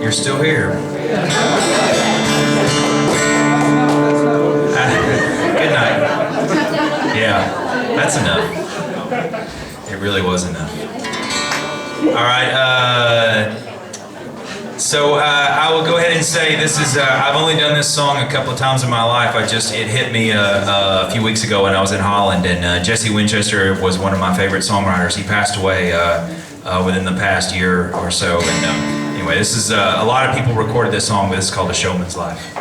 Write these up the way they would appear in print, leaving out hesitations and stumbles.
you're still here. Good night. Yeah, that's enough. It really was enough. All right, so I will go ahead and say this is, I've only done this song a couple of times in my life. It hit me a few weeks ago when I was in Holland, and Jesse Winchester was one of my favorite songwriters. He passed away within the past year or so, and anyway, this is, a lot of people recorded this song, but it's called A Showman's Life.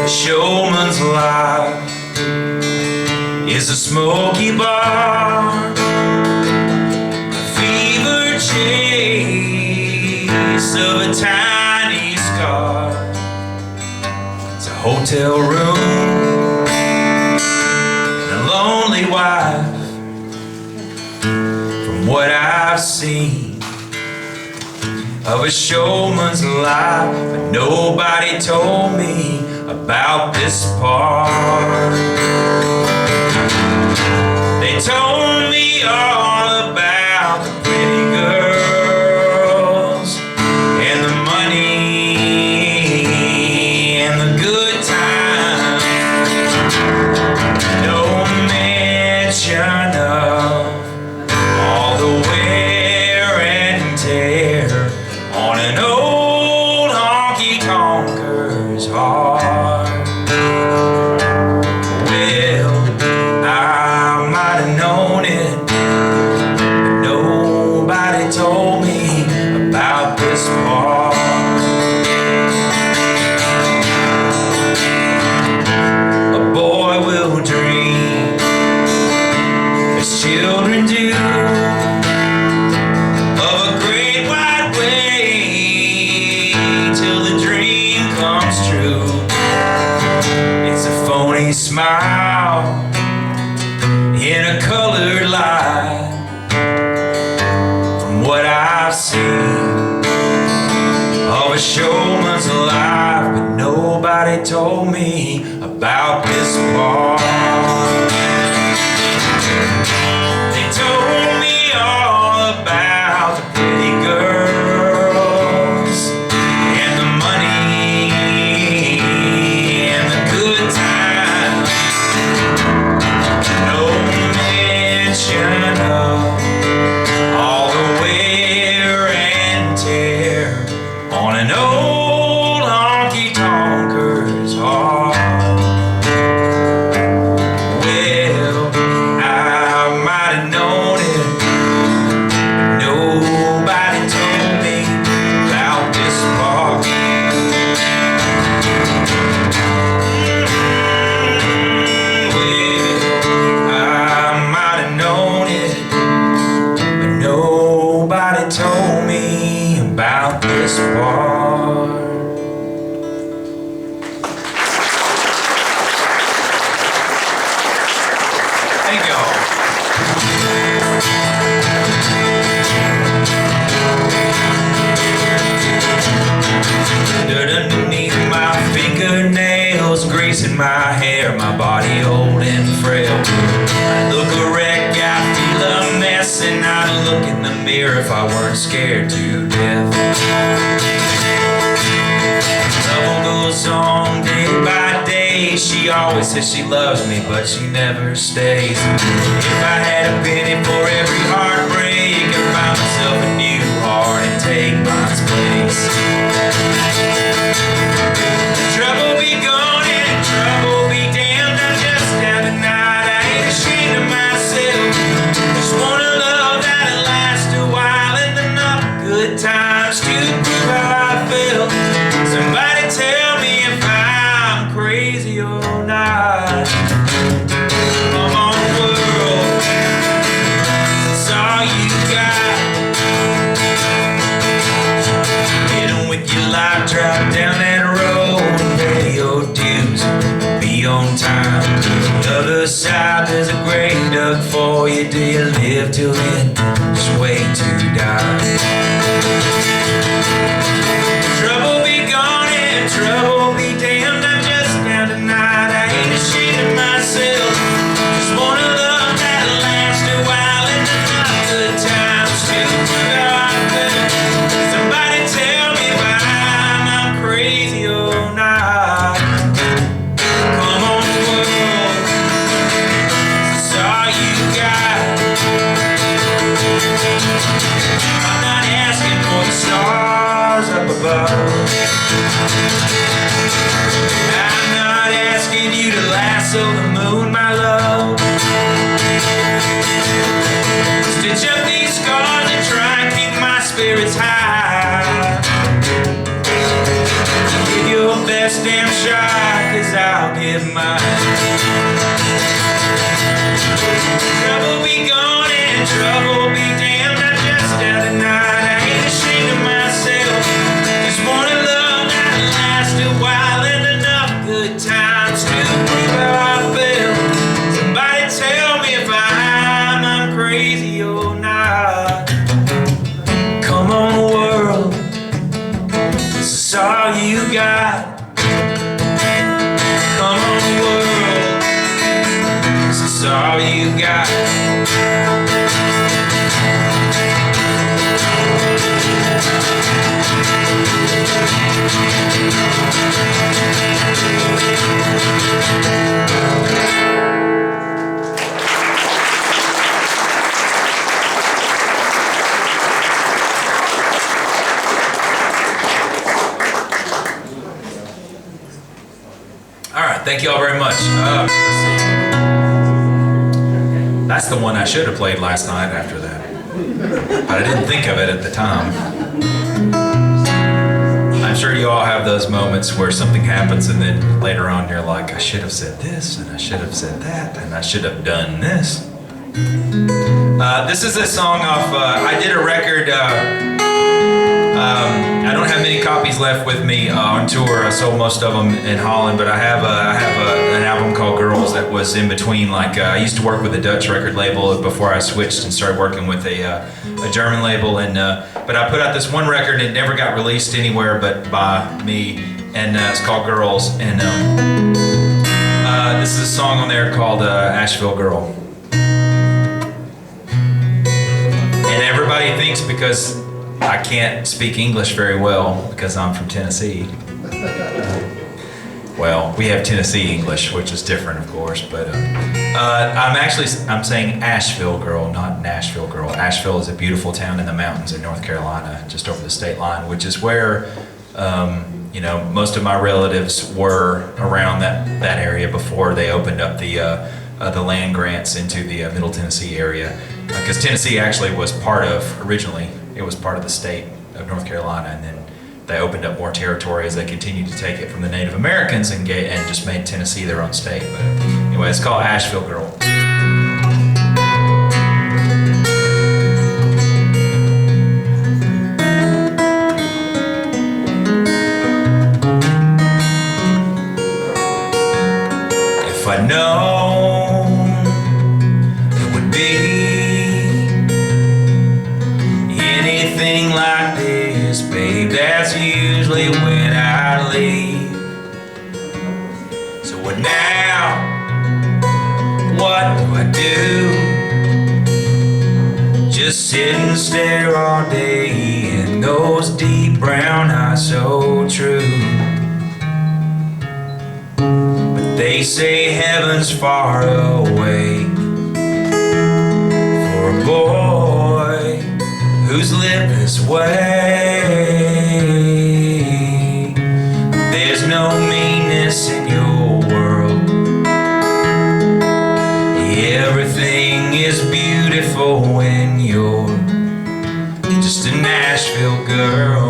A showman's life is a smoky bar, a fever chase of a tiny scar. It's a hotel room and a lonely wife. From what I've seen of a showman's life, but nobody told me about this part. They told me all about the pretty girls and the money and the good times. No mention of all the wear and tear on an old honky-tonker's heart. Well, I might have known it, but nobody told me about this part. A boy will dream as children do of a great wide way till the dream comes true. It's a phony smile in a colored light. From what I've seen of a showman's life, but nobody told me about this part. They told me all about the pretty girls and the money and the good times. No mention of all the wear and tear on an old honky-tonker's heart. Well, I might have known it, but nobody told me about this part. Well, I might have known it, but nobody told me about this part. Thank y'all. Dirt underneath my fingernails, grease in my hair, my body old and frail. I look a wreck, I feel a mess, and I'd look in the mirror if I weren't scared to death. Love goes on day by day. She always says she loves me, but she never stays. If I had a penny for every heartbreak, I'd find myself a new heart and take my place. Trouble be gone and trouble be damned. I'm just down tonight, I ain't ashamed of myself. Just want a love that'll last a while and enough good times to prove how I feel. Somebody tell me if I'm crazy or not. Come on, world, that's all you got. Get on with your life, drive down that road, pay your dues, be on time. The other side, there's a grave dug for you. Do you live till then? Just wait to die. Trouble be gone and trouble be damned. I'm just down tonight, I ain't ashamed of myself. Just want a love that'll last a while and enough less damn shy, 'cause I'll give mine. Trouble be gone and trouble be damned. I just had a night, I ain't ashamed of myself. Just wanna love that'll last a while and enough good times to prove how I feel. Somebody tell me if I'm crazy or not. Come on world, this is all you got. Come on world, this is all you got. All right, thank you all very much. Let's see. That's the one I should have played last night after that, but I didn't think of it at the time. I'm sure you all have those moments where something happens and then later on you're like, I should have said this, and I should have said that, and I should have done this. This is a song off, I did a record, I don't have many copies left with me on tour. I sold most of them in Holland, but I have an album called Girls that was in between. Like I used to work with a Dutch record label before I switched and started working with a German label. And but I put out this one record and it never got released anywhere but by me, and it's called Girls. And this is a song on there called Asheville Girl. And everybody thinks because I can't speak English very well because I'm from Tennessee. Well, we have Tennessee English, which is different, of course, but I'm saying Asheville Girl, not Nashville Girl. Asheville is a beautiful town in the mountains in North Carolina, just over the state line, which is where you know, most of my relatives were around that area before they opened up the land grants into the Middle Tennessee area, because Tennessee actually was originally it was part of the state of North Carolina, and then they opened up more territory as they continued to take it from the Native Americans and just made Tennessee their own state. But anyway, it's called Asheville Girl. If I know it would be anything like this, babe, that's usually when I leave. So what now? What do I do? Just sit and stare all day in those deep brown eyes, so true. But they say heaven's far away for a boy who's lived this way. There's no meanness in your world. Everything is beautiful when you're just a Nashville girl.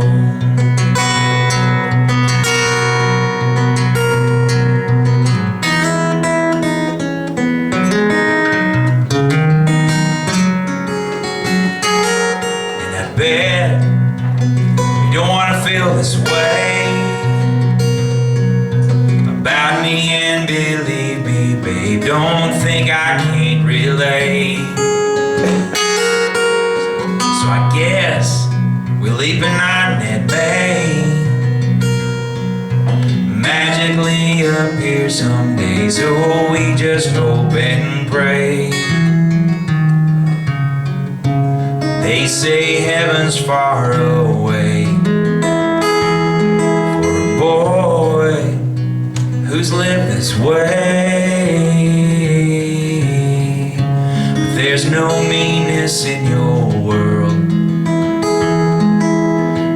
You don't want to feel this way about me, and believe me, babe, don't think I can't relate. So I guess we'll leave a night in that bay, magically appear someday, so we just hope and pray. They say heaven's far away for a boy who's lived this way. But there's no meanness in your world.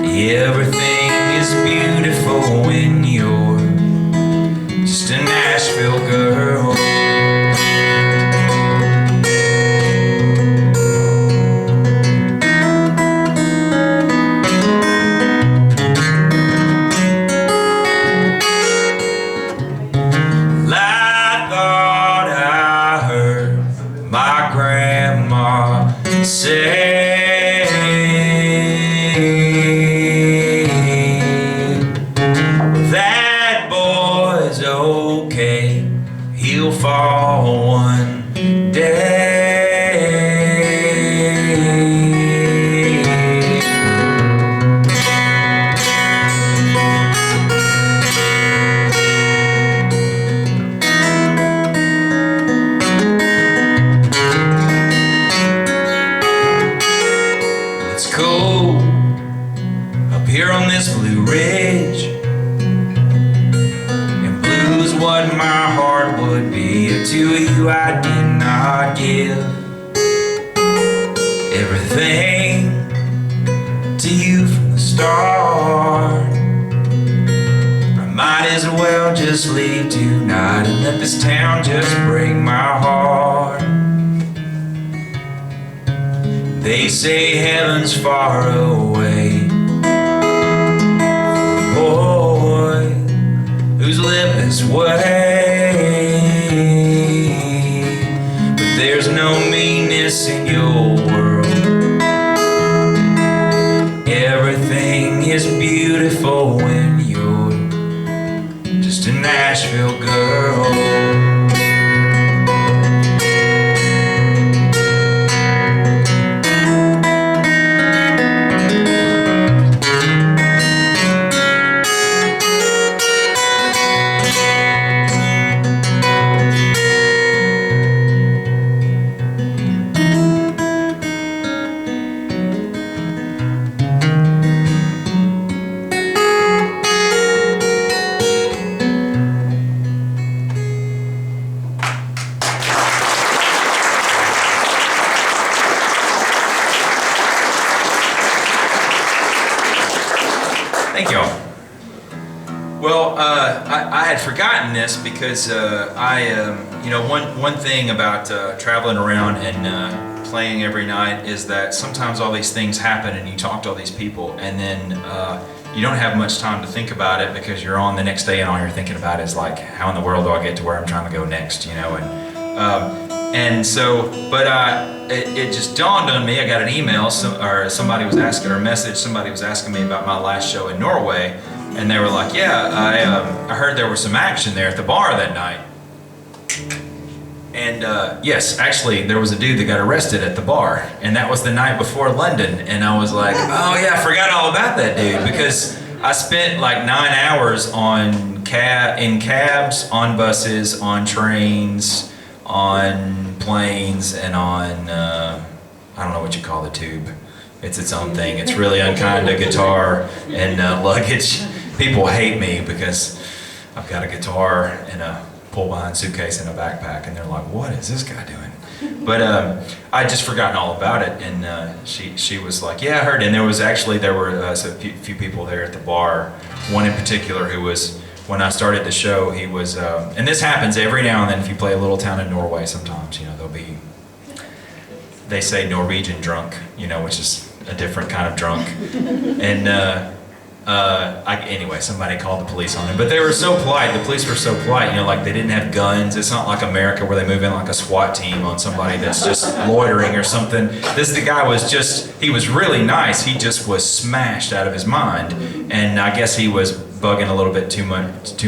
Everything is beautiful when you're just a Nashville girl. say that boy's okay, he'll fall one day. It's cold up here on this blue ridge, and blue's what my heart would be if to you I did not give everything to you from the start. I might as well just leave tonight and let this town just break my heart. They say heaven's far away for a boy who's lived this way, but there's no meanness in your world. Everything is beautiful when you're just a Nashville girl. Thank y'all. Well, I had forgotten this because one thing about traveling around and playing every night is that sometimes all these things happen and you talk to all these people and then you don't have much time to think about it because you're on the next day and all you're thinking about is like, how in the world do I get to where I'm trying to go next, it just dawned on me. I got an email, somebody was asking, or a message, somebody was asking me about my last show in Norway, and they were like, yeah, I heard there was some action there at the bar that night. And yes, actually, there was a dude that got arrested at the bar, and that was the night before London, and I was like, oh yeah, I forgot all about that dude, because I spent like 9 hours in cabs, on buses, on trains, on planes, and on, I don't know what you call the tube. It's its own thing. It's really unkind to guitar and luggage. People hate me because I've got a guitar and a pull-behind suitcase and a backpack, and they're like, what is this guy doing? But I'd just forgotten all about it, and she was like, yeah, I heard. And there were a few people there at the bar, one in particular who was, when I started the show, he was, and this happens every now and then if you play a little town in Norway sometimes, there'll be, they say Norwegian drunk, which is a different kind of drunk. And anyway, somebody called the police on him, but they were so polite, the police were so polite, like they didn't have guns. It's not like America where they move in like a SWAT team on somebody that's just loitering or something. The guy was he was really nice, he just was smashed out of his mind, and I guess he was bugging a little bit too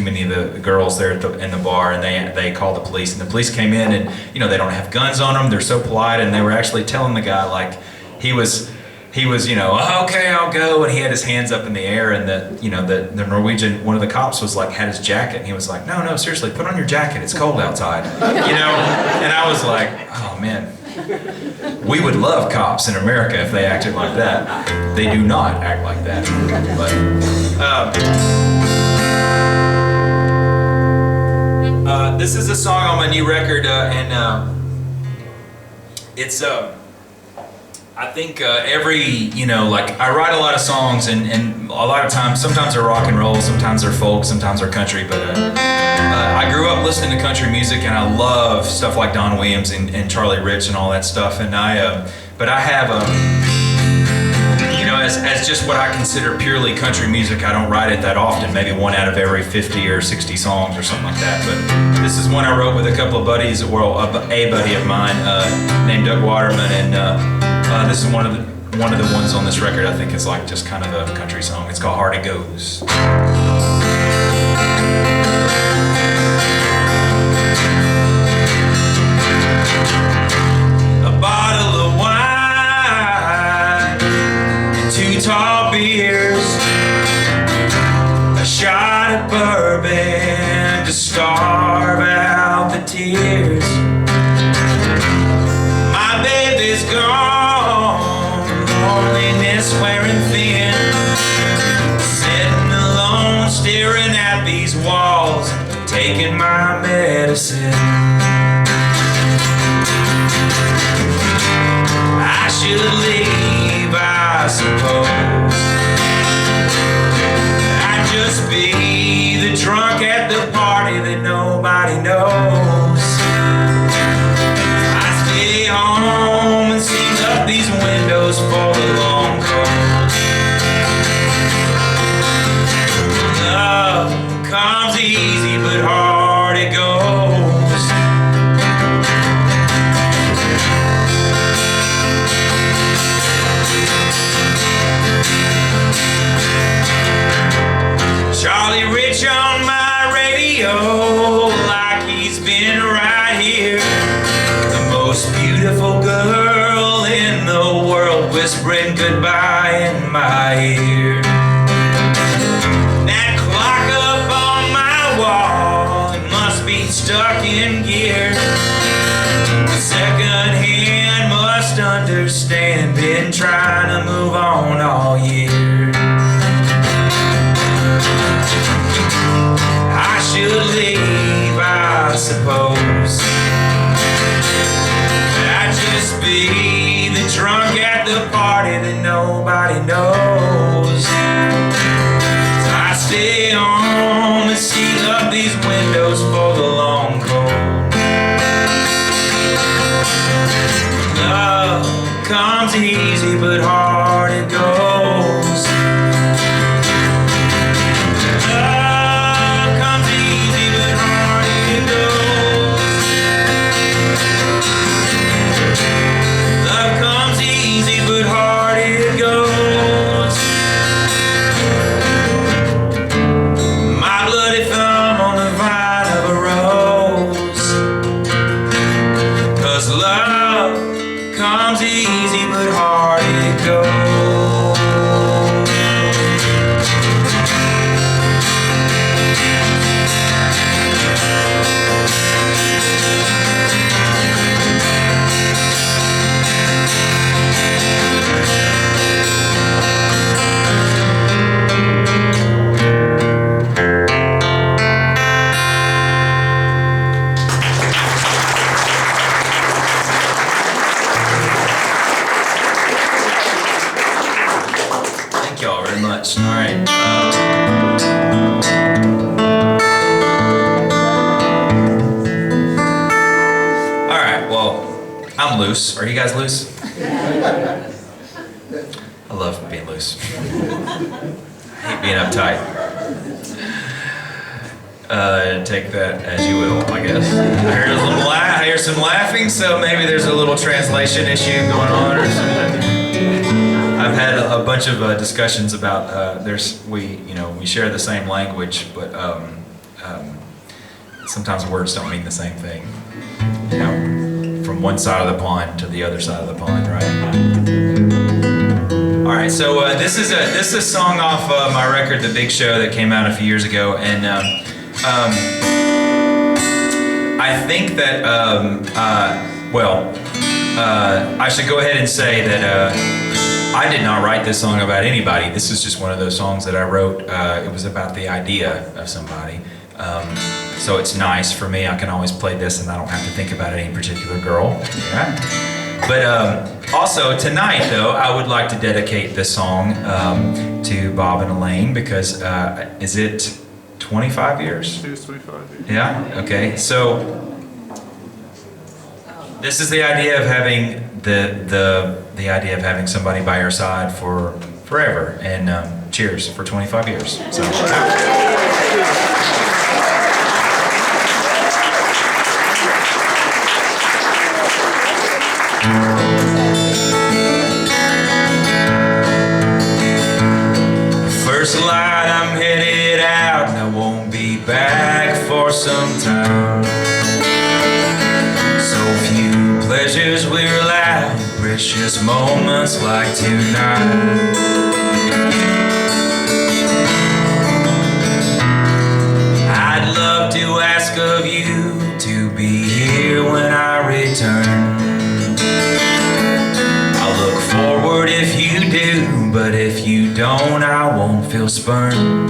many of the girls there in the bar, and they called the police, and the police came in, and they don't have guns on them, they're so polite, and they were actually telling the guy, like, he was oh, okay, I'll go, and he had his hands up in the air, and the Norwegian, one of the cops was like, had his jacket, and he was like, no, seriously, put on your jacket, it's cold outside, and I was like, oh man, we would love cops in America if they acted like that. They do not act like that, but this is a song on my new record, and it's I think like I write a lot of songs, and a lot of times, sometimes they're rock and roll, sometimes they're folk, sometimes they're country, but I grew up listening to country music, and I love stuff like Don Williams and Charlie Rich and all that stuff, and but I have as just what I consider purely country music, I don't write it that often, maybe one out of every 50 or 60 songs or something like that, but this is one I wrote with a couple of buddies, well, a buddy of mine named Doug Waterman, and This is one of the ones on this record I think is like just kind of a country song. It's called Hard It Goes. A bottle of wine and 2 tall beers, a shot of bourbon to starve out the tears. My baby's gone, loneliness wearing thin, sitting alone staring at these walls, taking my medicine. I should leave, I suppose. I'd just be the drunk at the party that nobody knows. I stay home and seal up these windows for the long cold. Love comes easy, but hard it goes. Charlie Rich on my radio, like he's been right here. The most beautiful girl in the world, whispering goodbye in my ear. That clock up on my wall, it must be stuck in gear. Second hand must understand, been trying to move on all year. I should leave, I suppose. I'd just be the drunk at the party that nobody knows. So I stay home and seal up these windows for the long cold. Love comes easy, but hard it goes. I'm loose. Are you guys loose? I love being loose. I hate being uptight. Take that as you will, I guess. I hear some laughing, so maybe there's a little translation issue going on or something. I've had a bunch of discussions about we share the same language, but sometimes words don't mean the same thing. You know, from one side of the pond to the other side of the pond, right? All right, so this is a song off my record, The Big Show, that came out a few years ago, and I think that I should go ahead and say that I did not write this song about anybody. This is just one of those songs that I wrote. It was about the idea of somebody. So it's nice for me. I can always play this and I don't have to think about any particular girl. Yeah. But also tonight, though, I would like to dedicate this song to Bob and Elaine because is it 25 years? It was 25 years. Yeah? Okay. So this is the idea of having the idea of having somebody by your side for forever. And cheers for 25 years. So. nights like tonight. I'd love to ask of you to be here when I return. I'll look forward if you do, but if you don't, I won't feel spurned.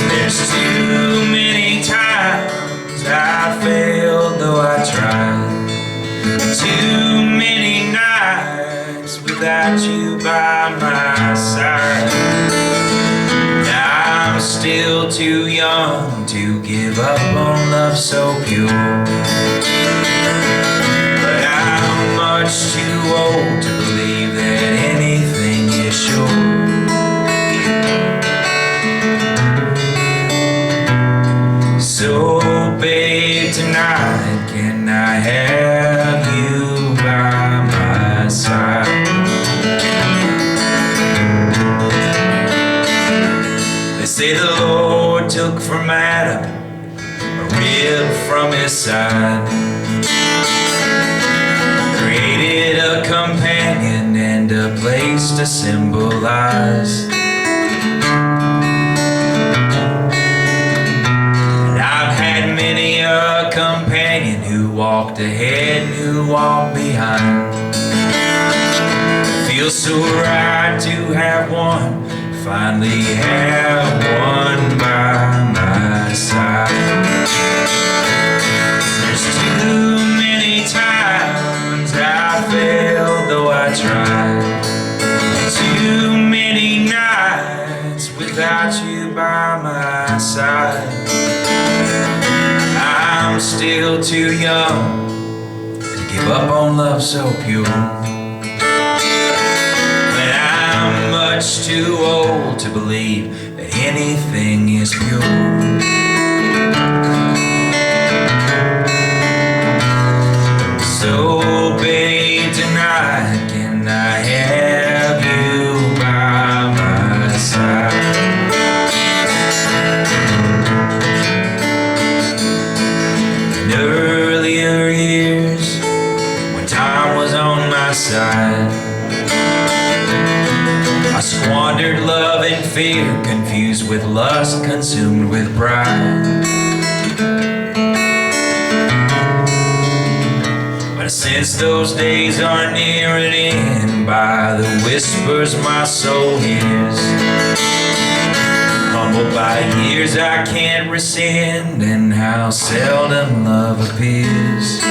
There's too many times I failed, though I tried. Too many nights without you by my side. I'm still too young to give up on love so pure, but I'm much too old to believe that anything is sure. So, babe, tonight, can I have you by my side? They say the Lord took from Adam a rib from his side, created a companion and a place to symbolize. Many a companion who walked ahead and who walked behind. It feels so right to have one, finally have one by my side. There's too many times I failed, though I tried. Too many nights without you by my side. I'm still too young to give up on love so pure, but I'm much too old to believe that anything is pure. So, babe, tonight, can I have you by my side? Earlier years, when time was on my side, I squandered love and fear, confused with lust, consumed with pride. But since those days are near an end, by the whispers my soul hears, humbled by years I can't rescind, and how seldom love appears.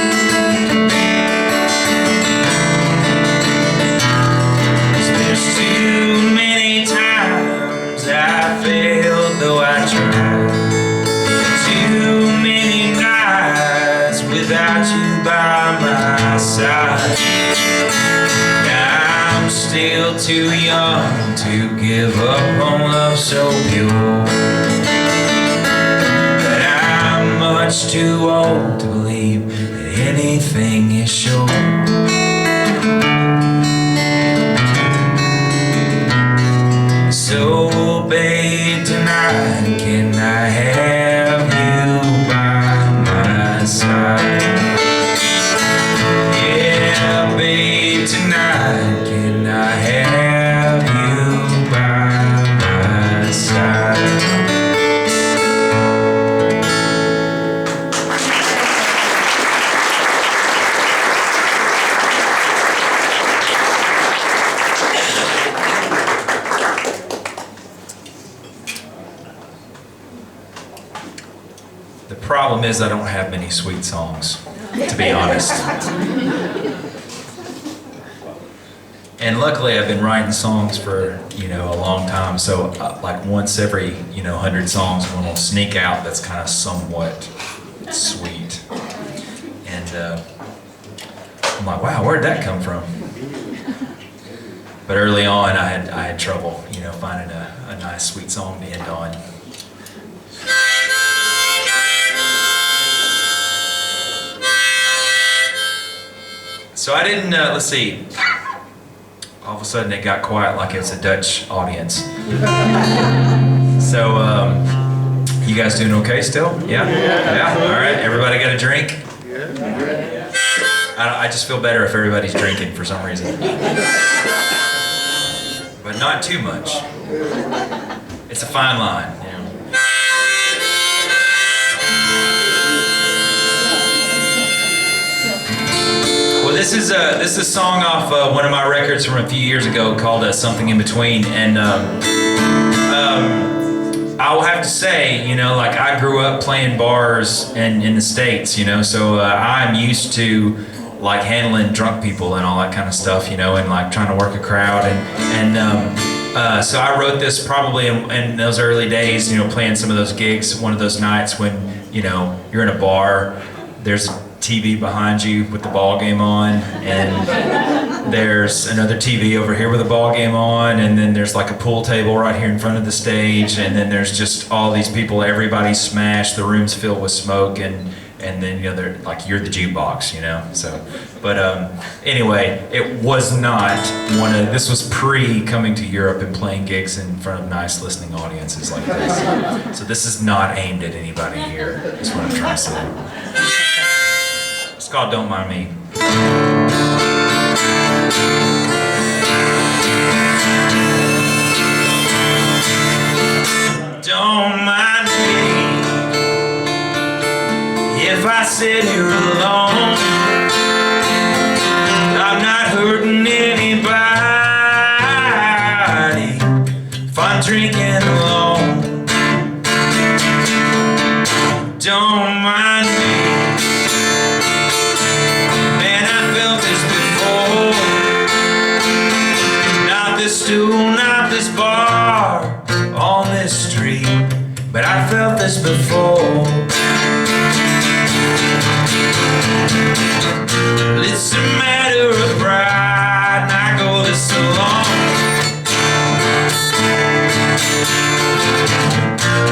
There's too many times I failed, though I tried. Too many nights without you by my side. I'm still too young to give up on love so pure, but I'm much too old to believe that anything is sure. So, babe, tonight, can I have you by my side? Yeah, babe, tonight, can I have you by my side? The problem is I don't have many sweet songs, to be honest. And luckily I've been writing songs for, a long time, so like once every, 100 songs one will sneak out that's kind of somewhat sweet. And I'm like, wow, where'd that come from? But early on I had trouble, finding a nice sweet song to end on. So I didn't, let's see, all of a sudden it got quiet like it's a Dutch audience. So, you guys doing okay still? Yeah? Yeah? All right, everybody got a drink? Yeah. I just feel better if everybody's drinking for some reason. But not too much. It's a fine line, you know. Well, this is a song off one of my records from a few years ago called "Something in Between," and I will have to say, you know, like I grew up playing bars in the States, you know, so I'm used to like handling drunk people and all that kind of stuff, you know, and like trying to work a crowd, and so I wrote this probably in those early days, you know, playing some of those gigs, one of those nights when, you know, you're in a bar, there's a TV behind you with the ball game on, and there's another TV over here with a ball game on, and then there's like a pool table right here in front of the stage, and then there's just all these people, everybody's smashed, the room's filled with smoke, and then, you know, they're like, you're the jukebox, you know, so, but anyway, it was not this was pre coming to Europe and playing gigs in front of nice listening audiences like this, so this is not aimed at anybody here, is what I'm trying to say. It's called Don't Mind Me. Don't mind me if I sit here alone. I'm not hurting anybody if I'm drinking alone. Don't mind me. Man, I felt this before. Not this stool, not this bar, on this street, but I felt this before. It's a matter of pride, and I go this along.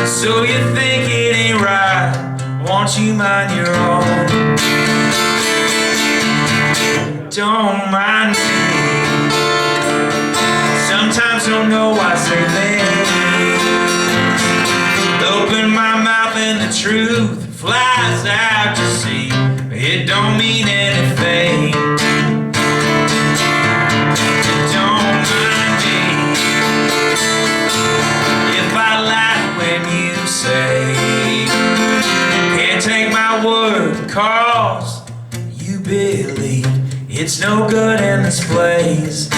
So you think it ain't right, won't you mind your own? Don't mind me. Sometimes don't know why I say things. Open my mouth and the truth flies out to sea. It don't mean anything. Don't mind me if I lie when you say can't take my word, 'cause you believe it's no good in this place.